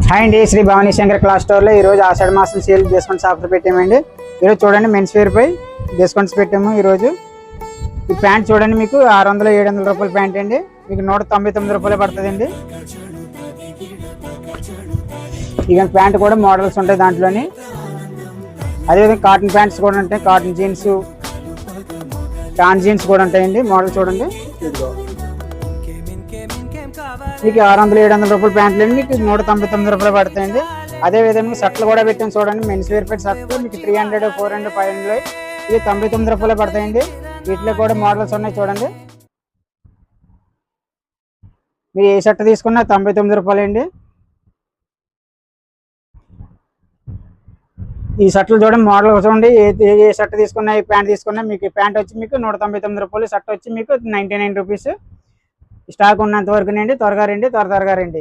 Hi అండి, Shri Bhavani Shankar class స్టోర్లో ఈరోజు ఆషాఢ మాసం సేల్ డిస్కౌంట్స్ ఆఫర్ పెట్టామండి. ఈరోజు చూడండి మెన్స్ వేర్ పై డిస్కౌంట్స్ పెట్టాము. ఈరోజు ఈ ప్యాంట్ చూడండి, మీకు 600-700 రూపాయల ప్యాంట్ అండి, మీకు 199 రూపాయలు పడుతుందండి. ఇక ప్యాంట్ కూడా మోడల్స్ ఉంటాయి దాంట్లోని. అదేవిధంగా కాటన్ ప్యాంట్స్ కూడా ఉంటాయి, కాటన్ జీన్స్, టాన్ జీన్స్ కూడా ఉంటాయండి. మోడల్ చూడండి, మీకు 600-700 రూపాయల ప్యాంట్లు అండి, మీకు 199 రూపాయలు పడతాయండి. అదేవిధంగా షర్ట్లు కూడా పెట్టాము చూడండి, మెన్స్ వేర్ పెట్టి షర్ట్లు మీకు 300, 400, 500 ఇవి 99 రూపాయలు పడతాయండి. వీటిలో కూడా మోడల్స్ ఉన్నాయి చూడండి. మీరు ఏ షర్ట్ తీసుకున్నా 99 రూపాయలు అండి. ఈ షర్ట్లు చూడండి, మోడల్ చూడండి, ఏ షర్ట్ తీసుకున్నా, ఈ ప్యాంట్ తీసుకున్నా మీకు ప్యాంట్ వచ్చి మీకు 199 రూపాయలు, షర్ట్ వచ్చి మీకు 99 రూపీస్. స్టాక్ ఉన్నంత వరకు రండి, త్వరగా రండి.